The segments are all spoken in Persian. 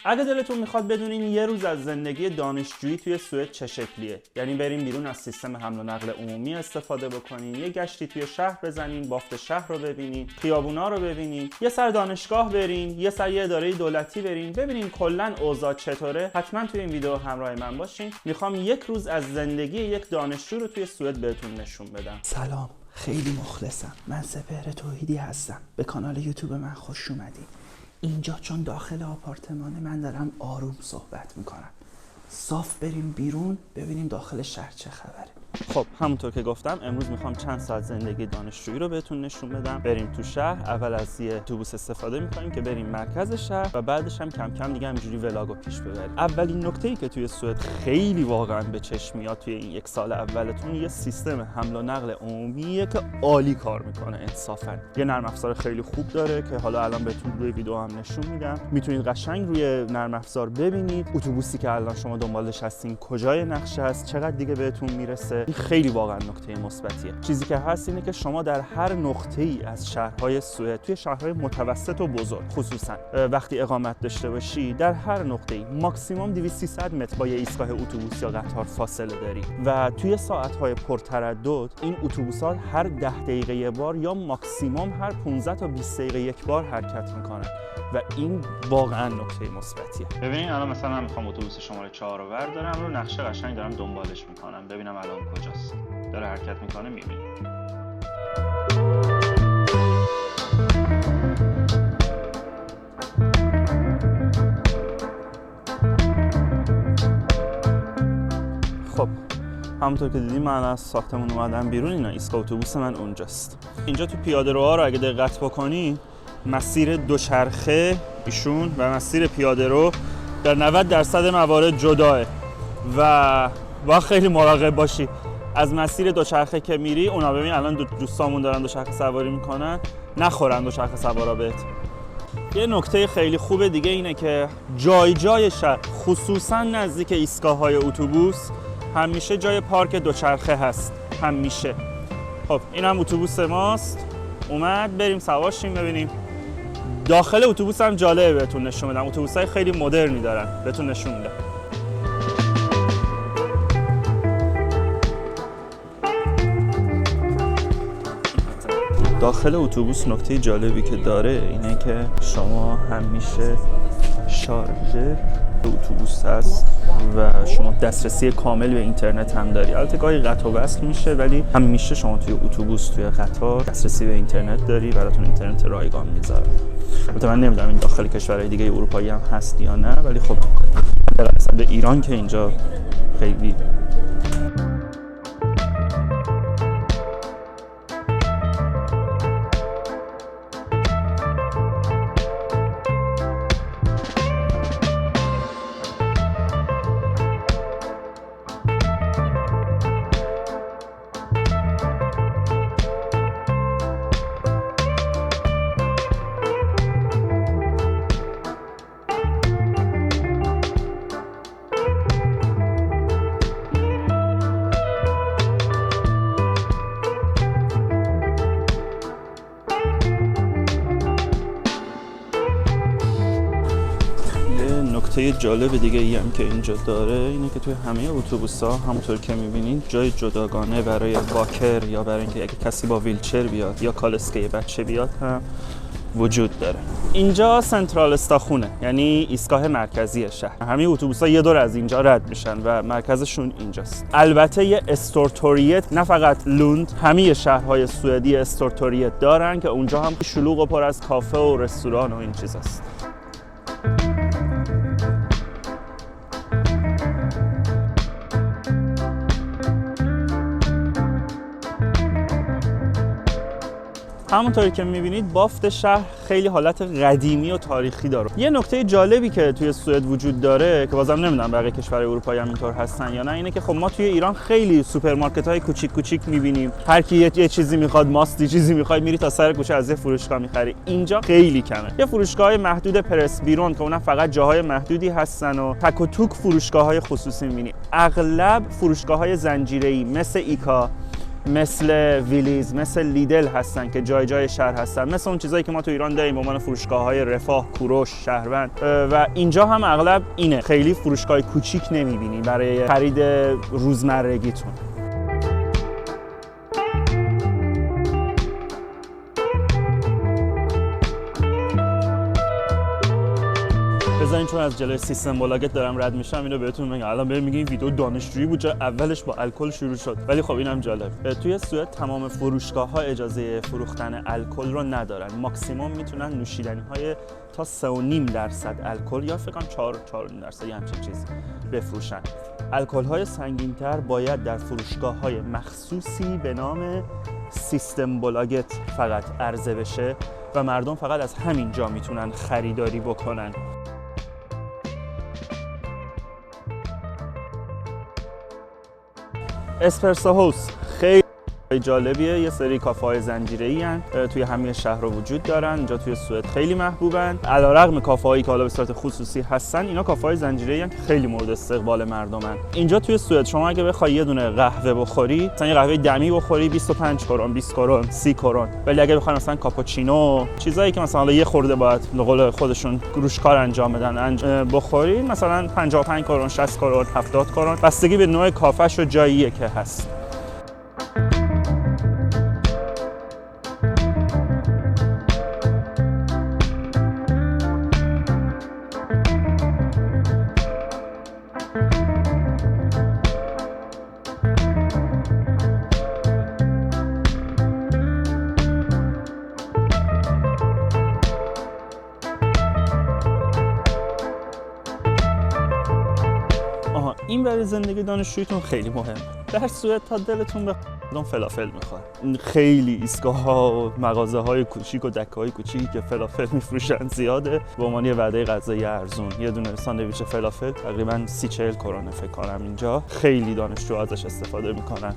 اگه دلتون میخواد بدونین یه روز از زندگی دانشجویی توی سوئد چه شکلیه، یعنی بریم بیرون از سیستم حمل و نقل عمومی استفاده بکنین، یه گشتی توی شهر بزنین، بافت شهر رو ببینین، خیابونا رو ببینین، یه سر دانشگاه برین، یه سر یه اداره دولتی برین، ببینین کلا اوضاع چطوره، حتما توی این ویدیو همراه من باشین. میخوام یک روز از زندگی یک دانشجو رو توی سوئد بهتون نشون بدم. سلام، خیلی مخلصم. من سپهر توحیدی هستم. به کانال یوتیوب من خوش اومدین. اینجا چون داخل آپارتمان من دارم آروم صحبت میکنم. صاف بریم بیرون ببینیم داخل شهر چه خبره. خب همونطور که گفتم امروز میخوام چند ساعت زندگی دانشجویی رو بهتون نشون بدم. بریم تو شهر، اول از یه اتوبوس استفاده میکنیم که بریم مرکز شهر و بعدش هم کم کم دیگه همینجوری ولاگو پیش ببریم. اولین نکته‌ای که توی سوئد خیلی واقعا به چشم میاد توی این یک سال اولتون، یه سیستم حمل و نقل عمومیه که عالی کار میکنه. انصافا یه نرم افزار خیلی خوب داره که حالا الان بهتون روی ویدیو هم نشون میدم. میتونید قشنگ روی نرم افزار ببینید اتوبوسی که الان شما دنبالش هستین کجای نقشه است، چقدر دیگه بهتون میرسه. این خیلی واقعا نکته مثبتیه. چیزی که هست اینه که شما در هر نقطه‌ای از شهرهای سوئد، توی شهرهای متوسط و بزرگ خصوصا وقتی اقامت داشته باشی، در هر نقطه‌ای ماکسیمم 200 متر با یه ایستگاه اتوبوس یا قطار فاصله داری و توی ساعت‌های پرتردد این اتوبوس‌ها هر 10 دقیقه یه بار یا ماکسیمم هر 15 تا 20 دقیقه یک بار حرکت میکنن و این واقعا نکته مثبتیه. ببینید الان مثلا من میخوام اتوبوس شماره 4 رو بردارم، رو نقشه قشنگ دارم دنبالش میکنم ببینم الان کجاست. داره حرکت میکنه، میبینید. خب همونطور که دیدیم من از ساختمون اومدم بیرون. اینا ایستگاه اتوبوس من اونجاست. اینجا تو پیاده‌روها رو اگه دقت بکنی، مسیر دوچرخه ایشون و مسیر پیاده‌رو در 90% موارد جداه و با خیلی مراقب باشی از مسیر دوچرخه که میری. اونا ببین الان دوستامون دارن دوچرخه سواری میکنن، نخورن دوچرخه سوارا بهت. یه نکته خیلی خوبه دیگه اینه که جای جای شهر خصوصا نزدیک ایستگاه‌های اتوبوس همیشه جای پارک دوچرخه هست، همیشه. خب این هم اتوبوس ماست اومد، بریم سوارشیم ببینیم. داخل اتوبوس هم جالبه بهتون نشون بدم. اتوبوس‌های خیلی مدرنی دارن، بهتون نشون میدم. داخل اتوبوس نکته جالبی که داره اینه که شما همیشه شارژر اتوبوس هست و شما دسترسی کامل به اینترنت هم داری. البته گاهی قطع و وصل میشه ولی همیشه شما توی اتوبوس توی قطار دسترسی به اینترنت داری، براتون اینترنت رایگان میذارن. البته من نمیدونم این داخل کشورهای دیگه اروپایی هم هست یا نه، ولی خب در اصل ایران که اینجا خیلی نکته جالب دیگه ای هم که اینجا داره اینه که توی همه اتوبوس‌ها همونطور که می‌بینید جای جداگانه برای واکر یا برای اینکه اگه کسی با ویلچر بیاد یا کالسکه بچه بیاد هم وجود داره. اینجا سنترال استاخونه، یعنی ایستگاه مرکزی شهر. همه اتوبوس‌ها یه دور از اینجا رد میشن و مرکزشون اینجاست. البته یه استورتوریت، نه فقط لوند، همه شهرهای سوئدی استورتوریت دارن که اونجا هم شلوغ و پر از کافه و رستوران و این چیزاست. همونطوری که میبینید بافت شهر خیلی حالت قدیمی و تاریخی داره. یه نکته جالبی که توی سوئد وجود داره که بازم نمیدونم بقیه کشورهای اروپایی هم اینطور هستن یا نه، اینه که خب ما توی ایران خیلی سوپرمارکت‌های کوچیک کوچیک میبینیم، هر کی یه چیزی میخواد، ماستی چیزی میخواد، میری تا سر کوچه از یه فروشگاه میخری. اینجا خیلی کمه. یه فروشگاه‌های محدود پرس بیرون که اونم فقط جاهای محدودی هستن و تک و توک فروشگاه‌های خصوصی میبینی. اغلب فروشگاه‌های زنجیره‌ای مثل ایکا مثل ویلیز، مثل لیدل هستن که جای جای شهر هستن، مثل اون چیزایی که ما تو ایران داریم به عنوان فروشگاه‌های رفاه، کوروش، شهروند. و اینجا هم اغلب اینه، خیلی فروشگاه کوچیک نمی‌بینی برای خرید روزمرگیتون. بذارین چون از جلوی سیستم بلاگت دارم رد میشم اینو بهتون میگم. الان بهم میگین ویدیو دانشجویی بود، اولش با الکل شروع شد، ولی خب اینم جالب. توی سوئد تمام فروشگاه‌ها اجازه فروختن الکل رو ندارن. ماکسیمم میتونن نوشیدنی‌های تا 3.5% الکل یا فکر کنم 4.5% یا همچین چیزی بفروشن. الکل‌های سنگین‌تر باید در فروشگاه‌های مخصوصی به نام سیستم بلاگت فقط عرضه بشه و مردم فقط از همین جا میتونن خریداری بکنن. اسپرسو هاوس خیلی جالبیه، یه سری کافه‌های زنجیره‌ای ان توی همه شهرها وجود دارن. اینجا توی سوئد خیلی محبوبن. علیرغم کافه‌هایی که حالا به صورت خصوصی هستن، اینا کافه‌های زنجیره‌ای ان که خیلی مورد استقبال مردمن. اینجا توی سوئد شما اگه بخوای یه دونه قهوه بخوری، مثلا یه قهوه دمی بخوری 25 کرون، 20 کرون، 30 کرون. ولی اگه بخوای مثلا کاپوچینو، چیزایی که مثلا حالا یه خورده باید به قول خودشون گروش کار انجام بدن بخوری، مثلا 55 کرون، 60 کرون، 70 کرون، بستگی به نوع کافه‌ش و جاییه که هست. این برای زندگی دانشجویتون خیلی مهمه. در سوئد تا دلتون بخواد فلافل میخواد. خیلی ایستگاه‌ها و مغازه‌های کوچیک و دکه‌های کوچیکی که فلافل میفروشن زیاده. به عنوان یه وعده غذایی ارزون یه دونه ساندویچ فلافل تقریباً 30-40 کرونه فکر کنم. اینجا خیلی دانشجو ازش استفاده میکنن.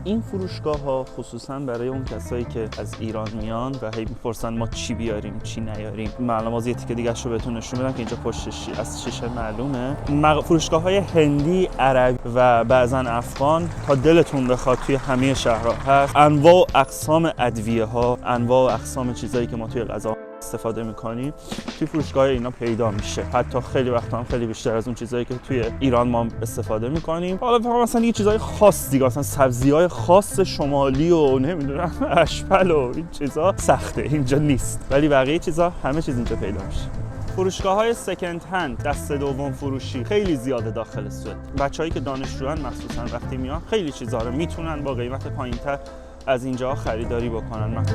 این فروشگاه‌ها خصوصاً برای اون کسایی که از ایران میان و هی میپرسن ما چی بیاریم چی نیاریم. معلومات یه تیکه دیگه‌شو بهتون نشون بدم که اینجا پشتش از شیشه معلومه. فروشگاه‌های هندی، عربی و بعضاً افغان تا دلتون بخواد توی همه شهرها هست. انواع و اقسام ادویه‌ها، انواع و اقسام چیزایی که ما توی غذا استفاده میکنیم توی فروشگاه اینا پیدا میشه. حتی خیلی وقتا هم خیلی بیشتر از اون چیزایی که توی ایران ما استفاده میکنیم. حالا فقط مثلا یه چیزای خاص دیگه، مثلا سبزی‌های خاص شمالی و نمیدونم اشپل و این چیزا سخته اینجا نیست، ولی بقیه چیزا همه چیز اینجا پیدا میشه. فروشگاه‌های سکند هند، دست دوم فروشی خیلی زیاده داخل سوئد. بچه‌هایی که دانشجوان مخصوصا وقتی میان خیلی چیزا رو میتونن با قیمت پایین‌تر از اینجا خریداری بکنن.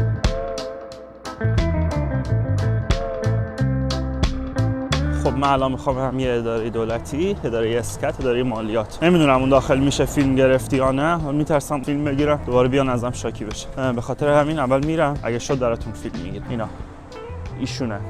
خب من الان میخوام هم یه اداره دولتی، اداره اسکت، اداره مالیات. نمیدونم اون داخل میشه فیلم گرفتی یا نه. میترسم فیلم بگیرم دوباره بیان ازم شاکی بشه. به خاطر همین اول میرم، اگه شد براتون فیلم میگیرم. اینا ایشونه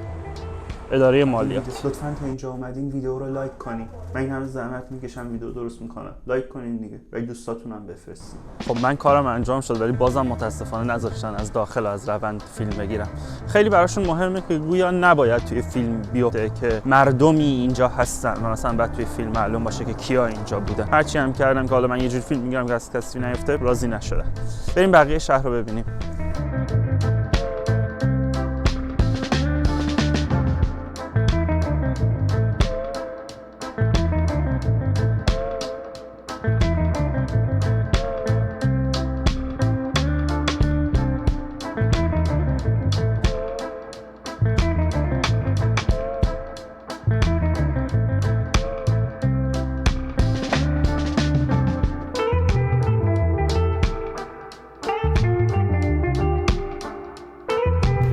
اداره مالیات. لطفاً تا اینجا اومدین ویدیو رو لایک کنین. من این همه زحمت میکشم ویدیو درست میکنم. لایک کنین دیگه. و دوستاتونم بفرستین. خب من کارم انجام شد ولی بازم متاسفانه نذاشتن از داخل از روند فیلم بگیرم. خیلی براشون مهمه که گویا نباید توی فیلم بیفته که مردمی اینجا هستن و مثلا بعد توی فیلم معلوم باشه که کیا اینجا بودن. هرچی هم کردم که حالا من یه جور فیلم میگیرم که از کسی نیفته، راضی نشدم. بریم بقیه شهر رو ببینیم.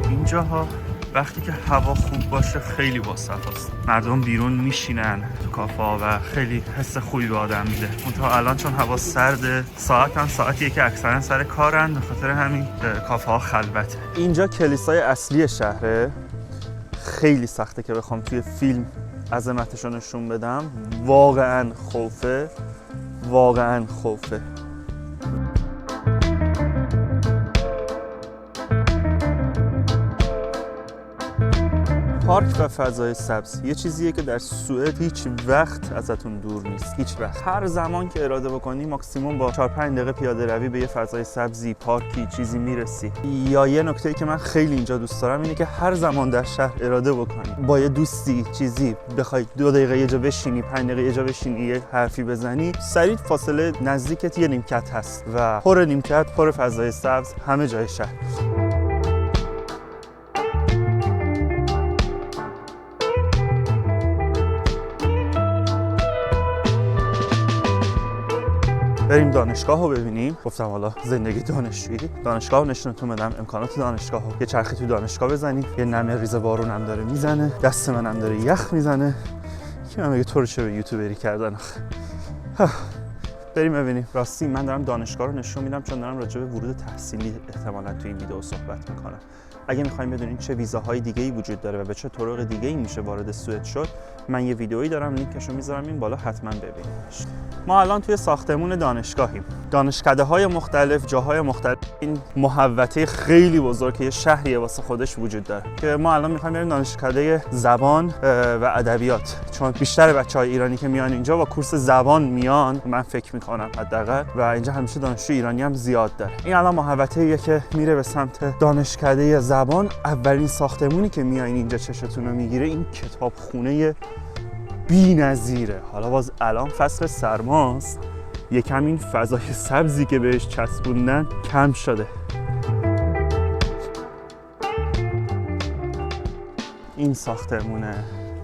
اینجاها وقتی که هوا خوب باشه خیلی باصفاست. مردم بیرون میشینن تو کافه و خیلی حس خوبی به آدم میده. تا الان چون هوا سرده، ساعت هم ساعتیه که اکثرا سر کارن، به خاطر همین کافه ها خلوته. اینجا کلیسای اصلی شهره. خیلی سخته که بخوام توی فیلم عظمتشو نشون بدم. واقعا خوفه واقعا خوفه. پارک و فضای سبز یه چیزیه که در سوئد هیچ وقت ازتون دور نیست. هیچ وقت. هر زمان که اراده بکنی ماکسیموم با 4-5 دقیقه پیاده روی به یه فضای سبزی، پارکی، چیزی میرسی. یا یه نکته‌ای که من خیلی اینجا دوست دارم اینه که هر زمان در شهر اراده بکنی با یه دوستی چیزی بخوای 2 دقیقه یه جا بشینی، 5 دقیقه یه جا بشینی، یه حرفی بزنی، سریع فاصله نزدیکت یه نیمکت هست و پر نیمکت، پر فضای سبز همه جای شهر. بریم دانشگاه رو ببینیم. گفتم حالا زندگی دانشجویی، دانشگاه رو نشونتون بدم، امکانات دانشگاه رو. یه چرخی تو دانشگاه بزنیم، یه نمه ریز بارون هم داره میزنه، دست منم داره یخ میزنه. کی من میگه تو رو چه به یوتیوبری کردن آخه. بریم ببینیم. راستی من دارم دانشگاه رو نشون میدم چون دارم راجع به ورود تحصیلی احتمالاً تو این ویدیو صحبت میکنم. اگه میخوایم بدونین چه ویزاهای دیگه‌ای وجود داره و به چه طرق دیگه‌ای میشه وارد سوئد شد، من یه ویدئویی دارم لینکش رو میذارم این بالا، حتما ببینیدش. ما الان توی ساختمون دانشگاهیم. دانشکده‌های مختلف، جاهای مختلف. این محوطه خیلی بزرگ که یه شهریه واسه خودش وجود داره. که ما الان میخوایم بریم دانشکده زبان و ادبیات، چون بیشتر بچه‌های ایرانی که میان اینجا با کورس زبان میان، من فکر میکنم حداقل، و اینجا همیشه دانشجو ایرانی هم زیاد داره. این الان محوطه‌ایه که میره به سمت دانشکده زبان. اولین ساختمونی که میایین اینجا چشتون رو میگیره این کتابخونه بی‌نظیره. حالا باز الان فصل سرماست، یکم این فضای سبزی که بهش چسبوندن کم شده. این ساختمونه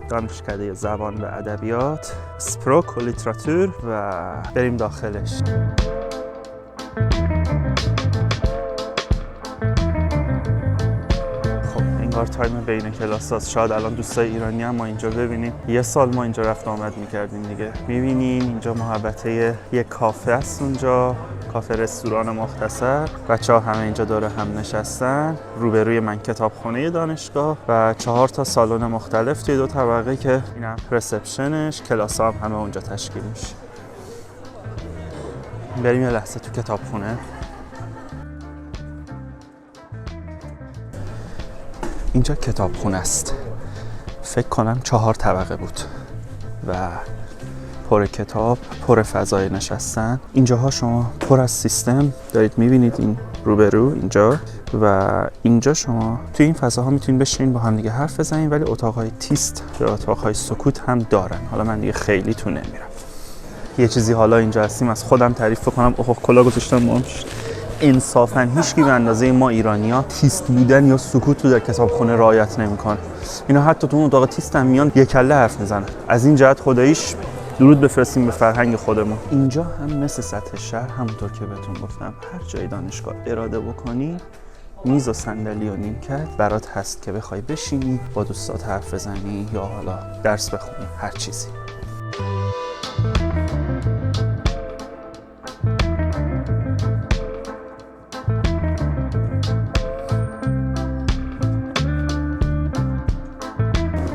دانشکده زبان و ادبیات، سپروک و لیتراتور، و بریم داخلش. تایم بین کلاساست. شاید الان دوستای ایرانی هم ما اینجا ببینیم. یه سال ما اینجا رفت آمد میکردیم دیگه. میبینیم اینجا محوطه یک کافه است، اونجا کافه رستوران مختصر. بچه‌ها همه اینجا دور هم نشستن. روبروی من کتابخونه دانشگاه و 4 تا سالن مختلف توی 2 طبقه که اینم رسپشنش، کلاس‌ها هم همه اونجا تشکیل میشه. بریم یه لحظه تو کتابخونه. اینجا کتابخونه است. فکر کنم 4 طبقه بود و پر کتاب، پر فضای نشستن. اینجاها شما پر از سیستم دارید میبینید، این روبرو اینجا، و اینجا شما توی این فضاها میتونید بشینید با هم دیگه حرف بزنید، ولی اتاقهای تیست و اتاقهای سکوت هم دارن. حالا من دیگه خیلی تو نمیرم. یه چیزی حالا اینجا هستیم از خودم تعریف کنم. اوه کلا گذاشتم مامش. انصافاً هیچکی به اندازه ما ایرانی‌ها تیست بودن یا سکوت رو در کتابخونه رعایت نمی‌کنه. اینا حتی تو اون اتاق تیست هم میان یک کله حرف میزنن. از این جهت خداییش درود بفرستیم به فرهنگ خودمون. اینجا هم مثل سطح شهر، همونطور که بهتون گفتم، هر جای دانشگاه اراده بکنی میز و صندلی و نیمکت برات هست که بخوای بشینی با دوستات حرف بزنی یا حالا درس بخونی، هر چیزی.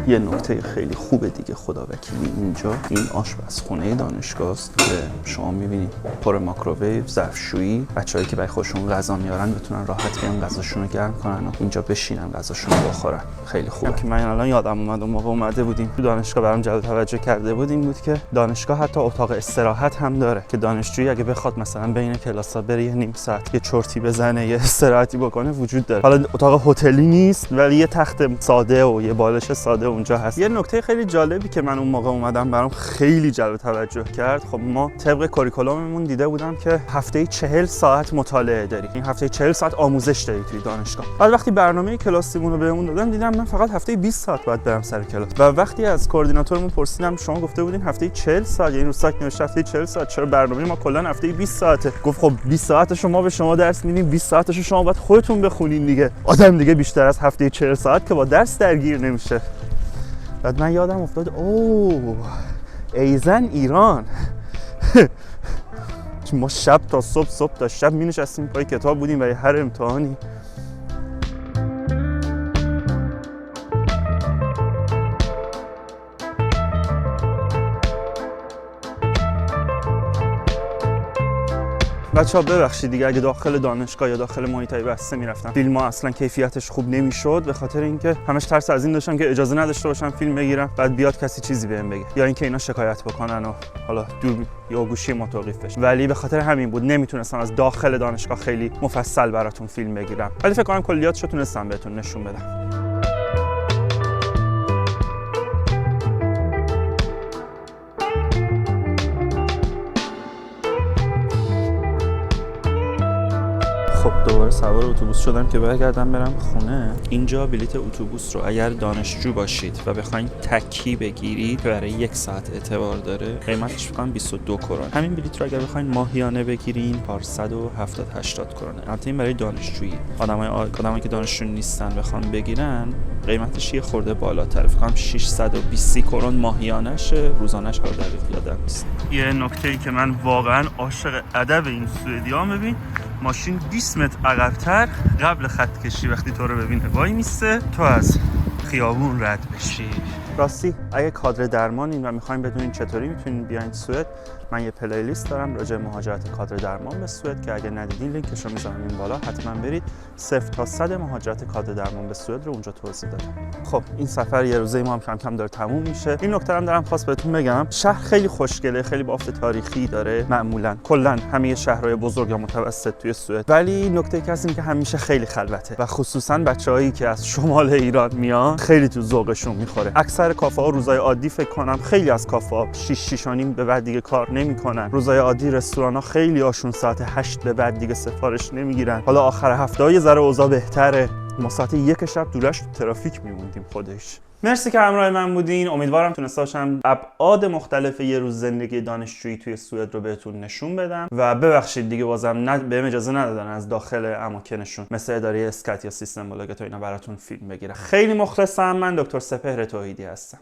یه نکته خیلی خوبه دیگه خدا وکیلی اینجا، این آشپزخونه دانشگاه است که شما می‌بینید پر ماکروویو، ظرفشویی، بچه‌هایی که برای خودشون غذا میارن بتونن راحت بیان غذاشون رو گرم کنن و اینجا بشینن غذاشون رو بخورن. خیلی خوبه. که من الان یادم اومد اون موقع اومده بودیم تو دانشگاه، برام جلب توجه کرده بود این بود که دانشگاه حتی اتاق استراحت هم داره که دانشجویی اگه بخواد مثلا بین کلاس‌ها بره یه نیم ساعت یه چرتی بزنه، یه استراحتی بکنه وجود داره. حالا اتاق هتلی نیست ولی یه تخت ساده و یه بالش ساده اونجا هست. یه نکته خیلی جالبی که من اون موقع اومدم برام خیلی جلب توجه کرد، خب ما طبق کاریکولوممون دیده بودم که هفته‌ای 40 ساعت مطالعه داریم. این هفته‌ای 40 ساعت آموزش داری توی دانشگاه. بعد وقتی برنامه کلاسیمون رو بهمون دادن دیدم من فقط هفته‌ای 20 ساعت باید برم سر کلاس. و وقتی از کوردیناتورمون پرسیدم شما گفته بودین هفته‌ای 40 ساعت، یعنی رو ساعت نوشته هفته‌ای 40 ساعت، چرا برنامه ما کلا هفته‌ای 20 ساعته؟ گفت خب 20 ساعتش ما به شما درس میدیم، 20 ساعتش شما باید خودتون بخونین دیگه. آدم دیگه بیشتر از هفته‌ای 40 ساعت که با درس درگیر نمیشه. بعد من یادم افتاد اوه ایزن ایران. ما شب تا صبح تا شب می نشستیم پای کتاب بودیم و هر امتحانی. بچه‌ها ببخشید دیگه اگه داخل دانشگاه یا داخل محیطای بسته میرفتم فیلم‌ها اصلا کیفیتش خوب نمیشد، به خاطر اینکه همش ترس از این داشتم که اجازه نداشته باشم فیلم بگیرم بعد بیاد کسی چیزی بهم بگه یا اینکه اینا شکایت بکنن و حالا دور یا گوشی ما توقیف بشه. ولی به خاطر همین بود نمیتونستم از داخل دانشگاه خیلی مفصل براتون فیلم بگیرم، ولی فکر کنم کلیاتشو تونستم بهتون نشون بدم. خب دوباره سوار اتوبوس شدم که برگردم برم خونه. اینجا بلیت اتوبوس رو اگر دانشجو باشید و بخواید تکی بگیرید که برای 1 ساعت اعتبار داره قیمتش فقط 22 کرون. همین بلیت رو اگر بخواید ماهیانه بگیرین 470 80 کرونه. البته این برای دانشجویی. آدمایی که دانشجو نیستن بخوام بگیرن قیمتش یه خورده بالاتره، فکر کنم 620 کرون ماهیانه‌شه، روزانه‌ش کار دقیق یادم نیست. یه نکته‌ای که من واقعا عاشق ادب این سوئدیام، ببین ماشین 20 متر عقب‌تر قبل خط کشی وقتی تو رو ببینه وای میسته تو از خیابون رد بشی. راستی اگه کادر درمانین و میخواین بدونین چطوری میتونین بیاین سوئد، من یه پلیلیست دارم راجع به مهاجرت کادر درمان به سوئد که اگه ندیدین لینکش رو میذارم این بالا، حتما برید. 0 تا 100 مهاجرت کادر درمان به سوئد رو اونجا توضیح دادم. خب این سفر یه روزه ما هم کم کم داره تموم میشه. این نکته هم دارم خواست بهتون بگم، شهر خیلی خوشگله، خیلی بافت تاریخی داره معمولا کلا همه شهرهای بزرگ یا متوسط توی سوئد، ولی نکته که هست این که همیشه خیلی خلوته و خصوصا بچه‌هایی که از شمال ایران میان خیلی تو ذوقشون میخوره. اکثر کافه‌ها روزای عادی فکر کنم خیلی از کافه‌ها 6 6:30 به بعد دیگه کار نمیکنن. روزای عادی رستوران‌ها خیلی هاشون ساعت 8 به بعد دیگه سفارش نمیگیرن. حالا آخر هفته یه ذره اوضاع بهتره. ما ساعت 1 شب دورش تو ترافیک میموندیم خودش. مرسی که همراه من بودین. امیدوارم تونسته باشم ابعاد مختلف یه روز زندگی دانشجویی توی سوئد رو بهتون نشون بدم و ببخشید دیگه بازم بهم اجازه ندادن از داخل اماکنشون مثل اداره اسکات یا سیستم بلاگت و اینا براتون فیلم بگیرم. خیلی مخلصم. من دکتر سپهر توحیدی هستم.